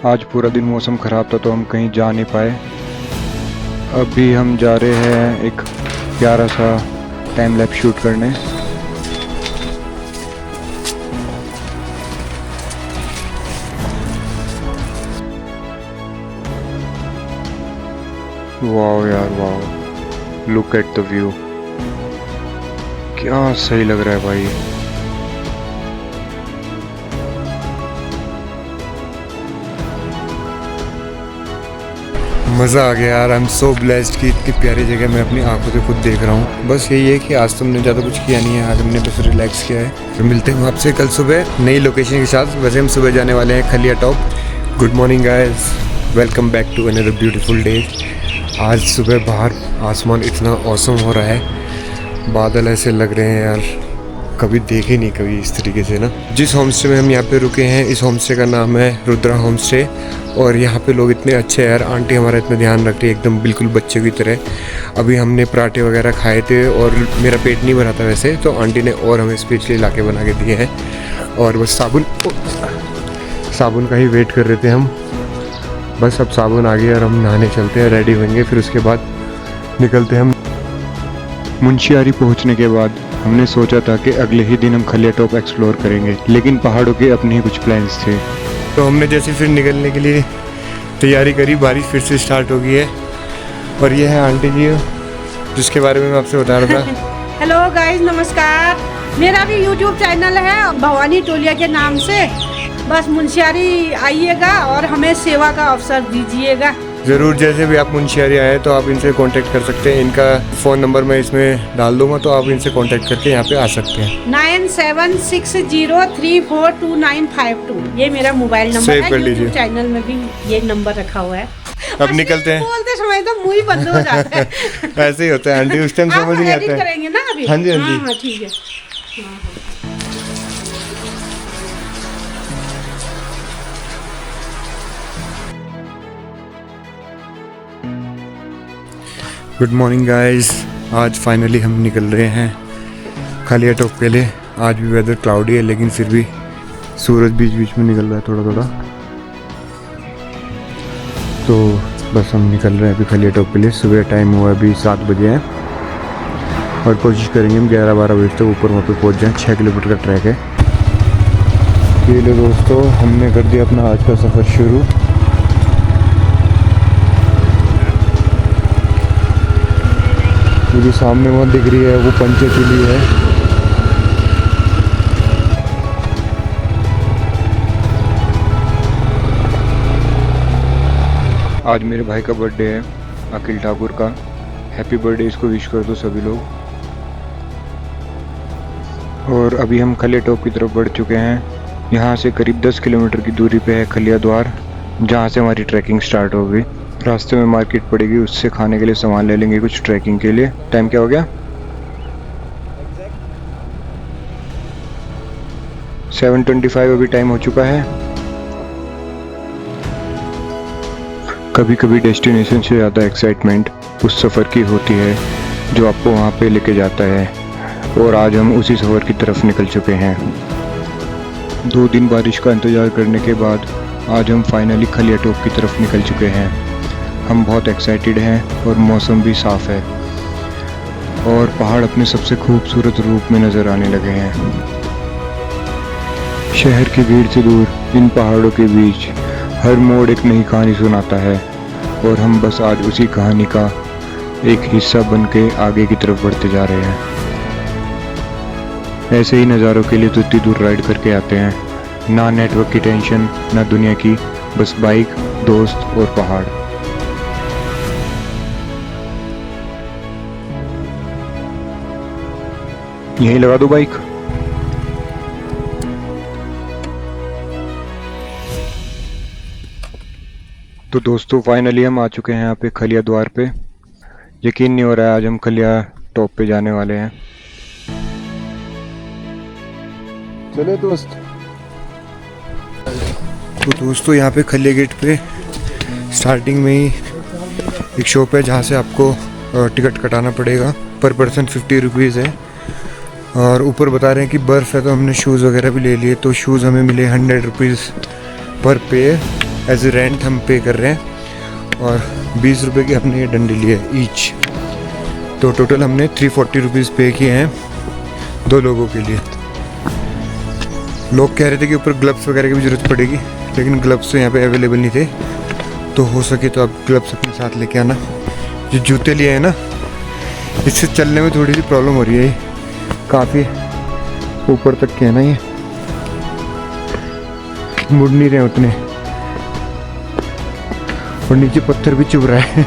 आज पूरा दिन मौसम ख़राब था तो हम कहीं जा नहीं पाए। अभी हम जा रहे हैं एक प्यारा सा टाइम लैप्स शूट करने। वाओ यार wow, look at the view, क्या सही लग रहा है भाई। मज़ा आ गया यार। आई एम सो ब्लेस्ड कि इतनी प्यारी जगह मैं अपनी आंखों से खुद देख रहा हूँ। बस यही है कि आज तो हमने ज़्यादा कुछ किया नहीं है, आज हमने बस रिलैक्स किया है। फिर मिलते हैं आपसे कल सुबह नई लोकेशन के साथ। वैसे हम सुबह जाने वाले हैं Khaliya top. Good morning guys, welcome back to another beautiful day. आज सुबह बाहर आसमान इतना औसम हो रहा है, बादल ऐसे लग रहे हैं यार, कभी देखे नहीं कभी इस तरीके से ना। जिस होम स्टे में हम यहाँ पे रुके हैं, इस होम स्टे का नाम है रुद्रा होम स्टे। और यहाँ पे लोग इतने अच्छे हैं यार, आंटी हमारा इतना ध्यान रख रही है एकदम बिल्कुल बच्चे की तरह। अभी हमने पराठे वगैरह खाए थे और मेरा पेट नहीं भरा था वैसे, तो आंटी ने और हमें स्पेशली ला के बना के दिए हैं। और बस साबुन का ही वेट कर रहे थे हम। बस अब साबुन आ गया और हम नहाने चलते हैं, रेडी होंगे, फिर उसके बाद निकलते हैं हम। मुंशियारी पहुंचने के बाद हमने सोचा था कि अगले ही दिन हम खलिया टॉप एक्सप्लोर करेंगे, लेकिन पहाड़ों के अपने ही कुछ प्लान्स थे। तो हमने जैसे फिर निकलने के लिए तैयारी करी, बारिश फिर से स्टार्ट हो गई है। और ये है आंटी जी जिसके बारे में मैं आपसे बता रहा था। हेलो गाइस, नमस्कार। मेरा भी यूट्यूब चैनल है भवानी टोलिया के नाम से। बस मुंशियारी आइएगा और हमें सेवा का अवसर दीजिएगा ज़रूर। जैसे भी आप मुंशियारी आए तो आप इनसे कांटेक्ट कर सकते हैं। इनका फ़ोन नंबर मैं इसमें डाल दूंगा, तो आप इनसे कांटेक्ट करके यहाँ पे आ सकते हैं। 9760342952 ये मेरा मोबाइल नंबर सेव है। कर लीजिए। यूट्यूब चैनल में भी ये नंबर रखा हुआ है। अब निकलते हैं। बोलते समय तो मुंह ही बंद हो जाता है। ऐसे ही होता है आंटी, उस टाइम आप समझ नहीं एडिट आता है। करेंगे ना अभी? हाँ जी, हाँ जी। हाँ ठीक है। गुड मॉर्निंग गाइस, आज फाइनली हम निकल रहे हैं खलिया टॉप के लिए। आज भी वेदर क्लाउडी है, लेकिन फिर भी सूरज बीच बीच में निकल रहा है थोड़ा थोड़ा। तो बस हम निकल रहे हैं अभी खलिया टॉप के लिए। सुबह टाइम हुआ अभी 7 बजे है और कोशिश करेंगे हम 11-12 बजे तक ऊपर वहाँ पे पहुँच जाएँ। 6 किलोमीटर का ट्रैक है। ये लो दोस्तों, हमने कर दिया अपना आज का सफ़र शुरू। मुझे सामने वहाँ दिख रही है वो पंचेचुली है। आज मेरे भाई का बर्थडे है, अखिल ठाकुर का। हैप्पी बर्थडे, इसको विश कर दो सभी लोग। और अभी हम खलिया टॉप की तरफ बढ़ चुके हैं। यहाँ से करीब 10 किलोमीटर की दूरी पे है खलिया द्वार, जहाँ से हमारी ट्रैकिंग स्टार्ट होगी। रास्ते में मार्केट पड़ेगी, उससे खाने के लिए सामान ले लेंगे कुछ ट्रैकिंग के लिए। टाइम क्या हो गया? 7:25 अभी टाइम हो चुका है। कभी कभी डेस्टिनेशन से ज़्यादा एक्साइटमेंट उस सफ़र की होती है जो आपको वहाँ पे लेके जाता है, और आज हम उसी सफ़र की तरफ निकल चुके हैं। 2 दिन बारिश का इंतज़ार करने के बाद आज हम फाइनली खलिया टॉप की तरफ निकल चुके हैं। हम बहुत एक्साइटेड हैं और मौसम भी साफ़ है और पहाड़ अपने सबसे खूबसूरत रूप में नज़र आने लगे हैं। शहर की भीड़ से दूर इन पहाड़ों के बीच हर मोड़ एक नई कहानी सुनाता है, और हम बस आज उसी कहानी का एक हिस्सा बन के आगे की तरफ बढ़ते जा रहे हैं। ऐसे ही नज़ारों के लिए तो इतनी दूर राइड करके आते हैं, ना नेटवर्क की टेंशन ना दुनिया की, बस बाइक, दोस्त और पहाड़। यहीं लगा दो बाइक। तो दोस्तों फाइनली हम आ चुके हैं यहाँ पे खलिया द्वार पे। यकीन नहीं हो रहा है आज हम खलिया टॉप पे जाने वाले हैं। चले दोस्त। तो दोस्तों यहाँ पे खलिया गेट पे स्टार्टिंग में ही एक शॉप है जहाँ से आपको टिकट कटाना पड़ेगा। पर पर्सन 50 रुपीज़ है। और ऊपर बता रहे हैं कि बर्फ़ है, तो हमने शूज़ वगैरह भी ले लिए। तो शूज़ हमें मिले 100 रुपीज़ पर पेयर। एज ए रेंट हम पे कर रहे हैं, और 20 रुपये की हमने ये डंडी ली है ईच। तो टोटल हमने 340 रुपीज़ पे किए हैं 2 लोगों के लिए। लोग कह रहे थे कि ऊपर ग्लव्स वगैरह की भी ज़रूरत पड़ेगी, लेकिन ग्लव्स तो यहाँ पे अवेलेबल नहीं थे। तो हो सके तो आप ग्लव्स अपने साथ लेके आना। जो जूते लिए हैं ना, इससे चलने में थोड़ी सी प्रॉब्लम हो रही है। काफ़ी ऊपर तक के है ना, ये मुड़ नहीं रहे उतने, और नीचे पत्थर भी चुभ रहा है।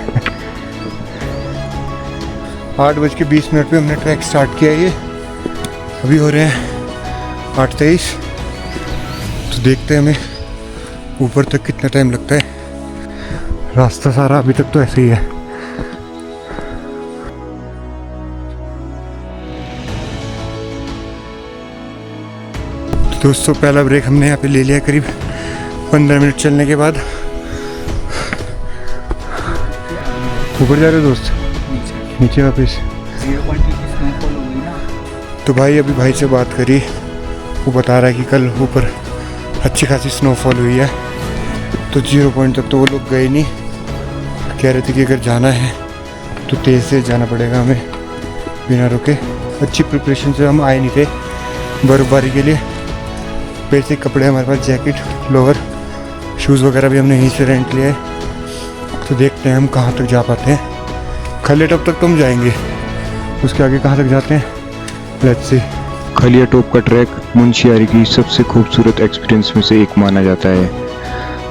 8:20 पे हमने ट्रैक स्टार्ट किया है। ये अभी हो रहे हैं 8:23। तो देखते हैं हमें ऊपर तक कितना टाइम लगता है। रास्ता सारा अभी तक तो ऐसे ही है। तो दोस्तों पहला ब्रेक हमने यहाँ पे ले लिया करीब 15 मिनट चलने के बाद। ऊपर जा रहे हो दोस्त? नीचे वापस। तो भाई अभी भाई से बात करी, वो बता रहा है कि कल ऊपर अच्छी खासी स्नोफॉल हुई है। तो 0 पॉइंट तक तो वो लोग गए नहीं। कह रहे थे कि अगर जाना है तो तेज़ से जाना पड़ेगा हमें, बिना रुके। अच्छी प्रिपरेशन से हम आए नहीं थे बर्फ़बारी के लिए। बेसिक कपड़े हमारे पास, जैकेट, लोअर, शूज़ वगैरह भी हमने यहीं से रेंट लिया है। तो देखते हैं हम कहाँ तक जा पाते हैं। खलिया टॉप तक तो हम जाएंगे, उसके आगे कहाँ तक जाते हैं लेट्स सी। खलिया टॉप का ट्रैक मुंशियारी की सबसे खूबसूरत एक्सपीरियंस में से एक माना जाता है।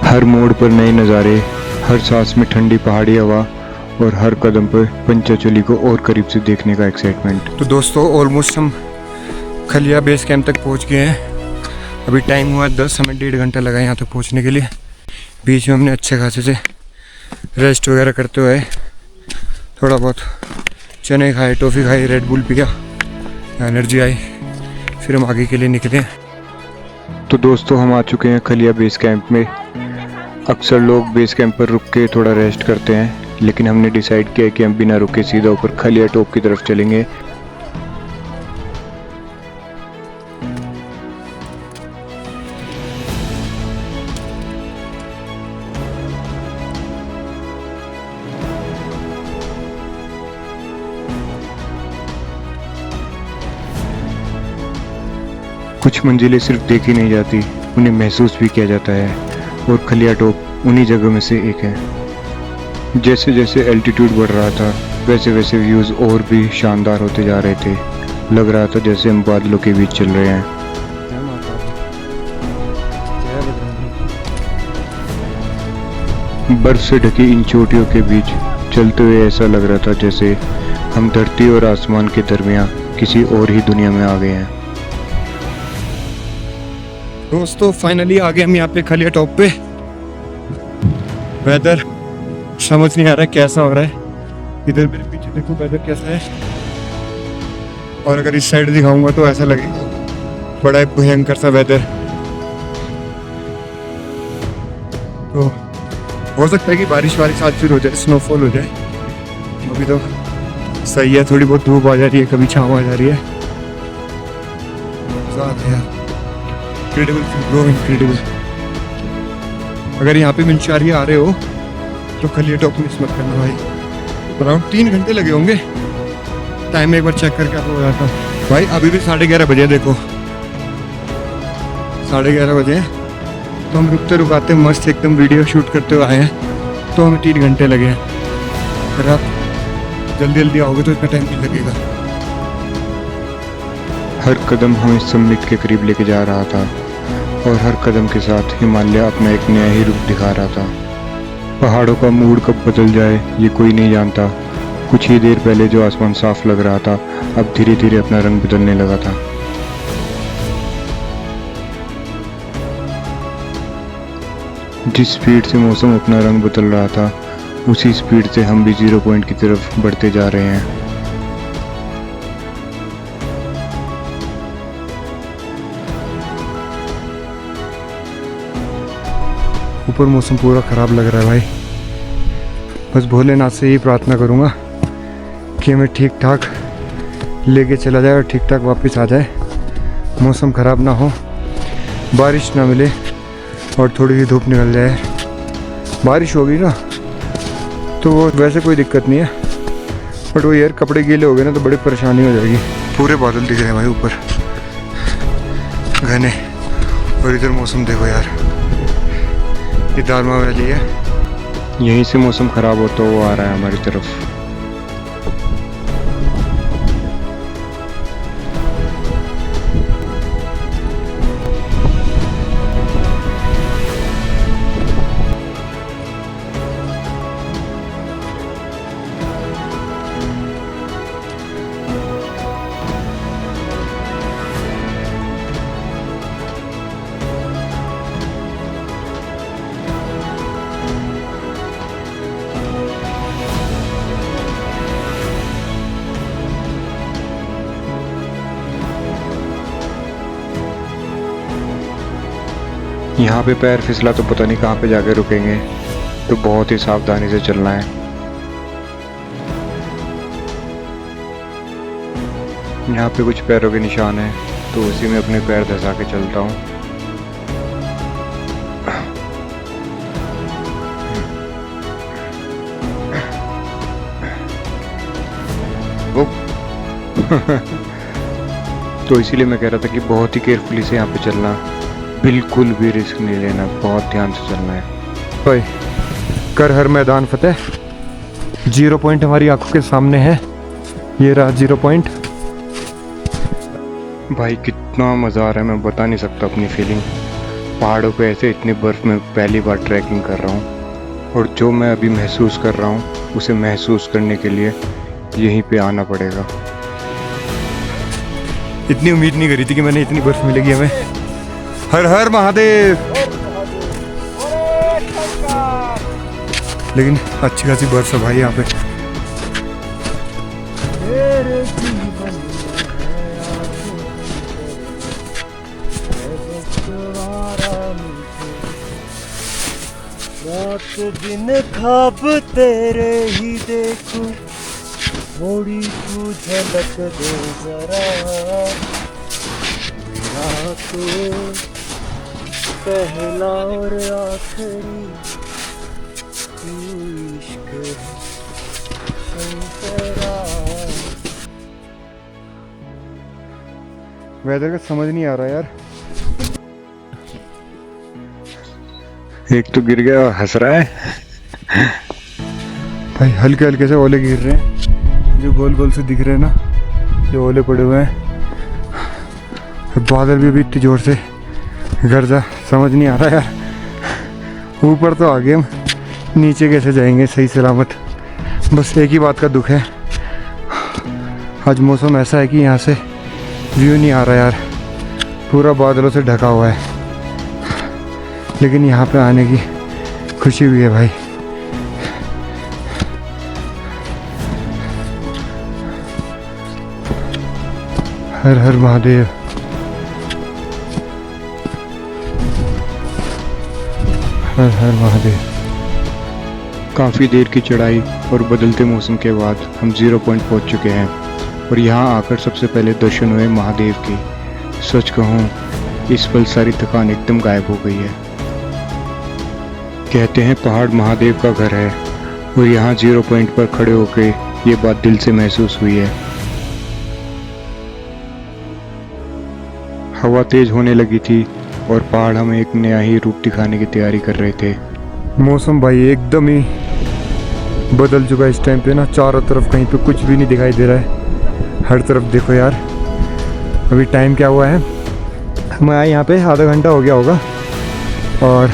हर मोड़ पर नए नज़ारे, हर सांस में ठंडी पहाड़ी हवा, और हर कदम पर पंचाचली को और करीब से देखने का एक्साइटमेंट। तो दोस्तों ऑलमोस्ट हम खलिया बेस कैंप तक पहुंच गए हैं। अभी टाइम हुआ 10, हमें 1.5 घंटा लगा यहाँ तक पहुंचने के लिए। बीच में हमने अच्छे खासे से रेस्ट वगैरह करते हुए थोड़ा बहुत चने खाए, टॉफ़ी खाई, रेड बुल पिया, एनर्जी आई। फिर हम आगे के लिए निकले। तो दोस्तों हम आ चुके हैं खलिया बेस कैंप में। अक्सर लोग बेस कैंप पर रुक के थोड़ा रेस्ट करते हैं, लेकिन हमने डिसाइड किया कि हम बिना रुके सीधा ऊपर खलिया टॉप की तरफ चलेंगे। कुछ मंजिलें सिर्फ देखी नहीं जाती, उन्हें महसूस भी किया जाता है, और खलिया टॉप उन्हीं जगहों में से एक है। जैसे जैसे एल्टीट्यूड बढ़ रहा था, वैसे वैसे व्यूज़ और भी शानदार होते जा रहे थे। लग रहा था जैसे हम बादलों के बीच चल रहे हैं। बर्फ से ढकी इन चोटियों के बीच चलते हुए ऐसा लग रहा था जैसे हम धरती और आसमान के दरमियान किसी और ही दुनिया में आ गए हैं। दोस्तों फाइनली आ गए हम यहाँ पे खलिया टॉप पे। वेदर समझ नहीं आ रहा है कैसा हो रहा है। इधर मेरे पीछे देखो वेदर कैसा है, और अगर इस साइड दिखाऊंगा तो ऐसा लगेगा बड़ा भयंकर सा वेदर। तो हो सकता है कि बारिश आज फिर हो जाए, स्नोफॉल हो जाए। अभी तो सही है, थोड़ी बहुत धूप आ जा रही है, कभी छाँव आ जा रही है। Incredible, bro incredible. अगर यहाँ पे मुंशियारी आ रहे हो तो खलिया टॉप मिस मत करना भाई। अराउंड 3 घंटे लगे होंगे। टाइम एक बार चेक करके आपको बताता हूँ भाई। अभी भी 11:30 बजे, देखो 11:30 बजे हैं। तो हम रुकते रुकाते मस्त एकदम वीडियो शूट करते हुए आए हैं, तो हमें 3 घंटे लगे हैं। अगर आप जल्दी जल्दी आओगे तो इतना टाइम नहीं लगेगा। हर कदम हमें समिट के करीब लेके जा रहा था, और हर कदम के साथ हिमालय अपना एक नया ही रूप दिखा रहा था। पहाड़ों का मूड कब बदल जाए ये कोई नहीं जानता। कुछ ही देर पहले जो आसमान साफ लग रहा था, अब धीरे धीरे अपना रंग बदलने लगा था। जिस स्पीड से मौसम अपना रंग बदल रहा था, उसी स्पीड से हम भी 0 पॉइंट की तरफ बढ़ते जा रहे हैं। ऊपर मौसम पूरा ख़राब लग रहा है भाई। बस भोलेनाथ से ही प्रार्थना करूँगा कि हमें ठीक ठाक लेके चला जाए और ठीक ठाक वापस आ जाए। मौसम ख़राब ना हो, बारिश ना मिले और थोड़ी सी धूप निकल जाए। बारिश होगी ना तो वो वैसे कोई दिक्कत नहीं है, बट वो यार कपड़े गीले हो गए ना तो बड़ी परेशानी हो जाएगी। पूरे बादल दिख रहे हैं भाई ऊपर घने, और इधर मौसम देखो यार, ये दारमा वैली है। यहीं से मौसम ख़राब होता हुआ आ रहा है हमारी तरफ। यहाँ पे पैर फिसला तो पता नहीं कहाँ पे जाके रुकेंगे, तो बहुत ही सावधानी से चलना है। यहाँ पे कुछ पैरों के निशान हैं, तो उसी में अपने पैर धंसा के चलता हूँ। तो इसीलिए मैं कह रहा था कि बहुत ही केयरफुली से यहाँ पे चलना, बिल्कुल भी रिस्क नहीं लेना, बहुत ध्यान से चलना है। भाई कर हर मैदान फतेह। 0 पॉइंट हमारी आंखों के सामने है, ये रहा 0 पॉइंट। भाई कितना मज़ा आ रहा है, मैं बता नहीं सकता अपनी फीलिंग। पहाड़ों पे ऐसे इतनी बर्फ़ में पहली बार ट्रैकिंग कर रहा हूँ, और जो मैं अभी महसूस कर रहा हूँ उसे महसूस करने के लिए यहीं पे आना पड़ेगा। इतनी उम्मीद नहीं करी थी कि मैंने इतनी बर्फ मिलेगी हमें। हर हर महादेव। लेकिन अच्छी खासी बर्फ है भाई यहाँ पे। रात दिन ख्वाब तेरे ही देखूं, थोड़ी तू झलक दे जरा, मेरा तो पहला और आखिरी तू इश्क है संतरा। वेदर का समझ नहीं आ रहा यार। एक तो गिर गया और हंस रहा है। भाई हल्के हल्के से ओले गिर रहे हैं, जो गोल गोल से दिख रहे हैं ना, जो ओले पड़े हुए हैं। बादल भी इतनी जोर से गरजा, समझ नहीं आ रहा यार। ऊपर तो आगे हम, नीचे कैसे जाएंगे सही सलामत। बस एक ही बात का दुख है, आज मौसम ऐसा है कि यहाँ से व्यू नहीं आ रहा यार, पूरा बादलों से ढका हुआ है। लेकिन यहाँ पे आने की खुशी भी है भाई। हर हर महादेव। हर हर महादेव। काफ़ी देर की चढ़ाई और बदलते मौसम के बाद हम 0 पॉइंट पहुंच चुके हैं, और यहाँ आकर सबसे पहले दर्शन हुए महादेव की। सच कहूँ इस पल सारी थकान एकदम गायब हो गई है। कहते हैं पहाड़ महादेव का घर है, और यहाँ 0 पॉइंट पर खड़े होकर ये बात दिल से महसूस हुई है। हवा तेज होने लगी थी और पहाड़ हमें एक नया ही रूप दिखाने की तैयारी कर रहे थे। मौसम भाई एकदम ही बदल चुका है इस टाइम पे ना, चारों तरफ कहीं पे कुछ भी नहीं दिखाई दे रहा है। हर तरफ देखो यार। अभी टाइम क्या हुआ है, मैं आया यहाँ पे आधा घंटा हो गया होगा, और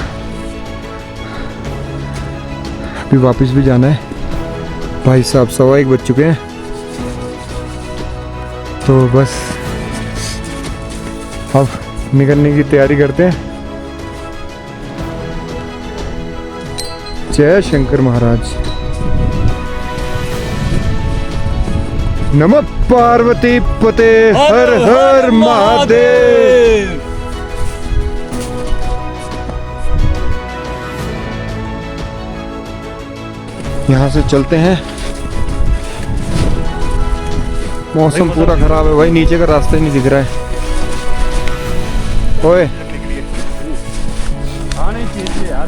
अभी वापस भी जाना है। भाई साहब 1:15 बज चुके हैं, तो बस अब निकलने की तैयारी करते हैं। जय शंकर महाराज। नमः पार्वती पते हर हर महादेव। यहाँ से चलते हैं। मौसम पूरा खराब है भाई, नीचे का रास्ता ही नहीं दिख रहा है। ओए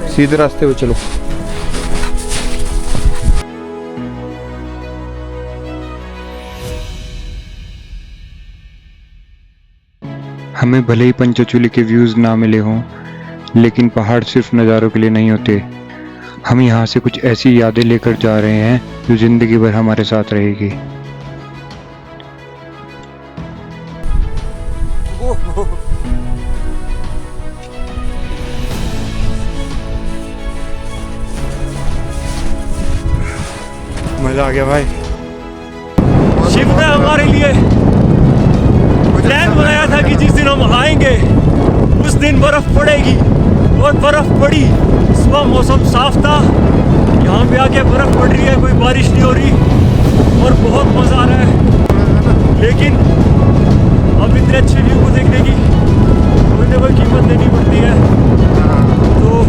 सीधे रास्ते पे चलो। हमें भले ही पंचचूली के व्यूज़ ना मिले हों, लेकिन पहाड़ सिर्फ नज़ारों के लिए नहीं होते। हम यहाँ से कुछ ऐसी यादें लेकर जा रहे हैं जो ज़िंदगी भर हमारे साथ रहेगी। मजा आ गया भाई। शिव ने हमारे लिए प्लान बनाया था कि जिस दिन हम आएंगे उस दिन बर्फ पड़ेगी, और बर्फ पड़ी। सुबह मौसम साफ था, यहाँ पे आके बर्फ पड़ रही है, कोई बारिश नहीं हो रही और बहुत मज़ा आ रहा है। लेकिन अब इतने अच्छे व्यू को देखने की कोई ना कोई कीमत देनी पड़ती है, तो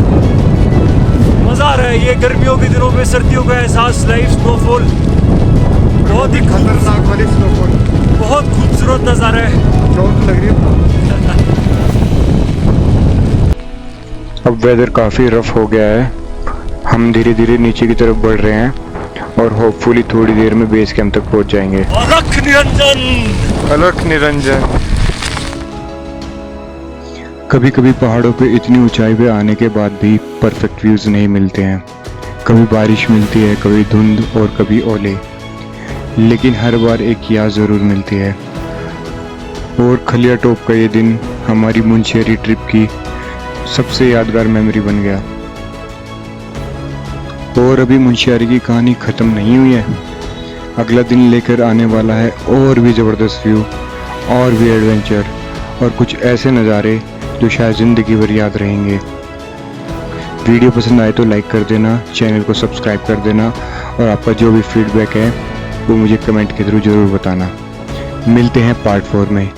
मज़ा आ रहा है। ये गर्मियों के दिनों में सर्दियों का एहसास, लाइव स्नोफॉल, बहुत ही खतरनाक वाली स्नोफॉल, बहुत खूबसूरत नज़ारा है। चोट लग रही है। अब वेदर काफ़ी रफ हो गया है। हम धीरे धीरे नीचे की तरफ बढ़ रहे हैं और होपफुली थोड़ी देर में बेस कैंप तक पहुंच जाएंगे। अलख निरंजन, अलख निरंजन। कभी कभी पहाड़ों पे इतनी ऊंचाई पे आने के बाद भी परफेक्ट व्यूज़ नहीं मिलते हैं। कभी बारिश मिलती है, कभी धुंध और कभी ओले, लेकिन हर बार एक याद ज़रूर मिलती है। और खलिया टॉप का ये दिन हमारी मुनस्यारी ट्रिप की सबसे यादगार मेमोरी बन गया। और अभी मुनस्यारी की कहानी ख़त्म नहीं हुई है। अगला दिन लेकर आने वाला है और भी ज़बरदस्त व्यू, और भी एडवेंचर, और कुछ ऐसे नज़ारे जो शायद ज़िंदगी भर याद रहेंगे। वीडियो पसंद आए तो लाइक कर देना, चैनल को सब्सक्राइब कर देना, और आपका जो भी फीडबैक है वो मुझे कमेंट के थ्रू ज़रूर बताना। मिलते हैं पार्ट 4 में।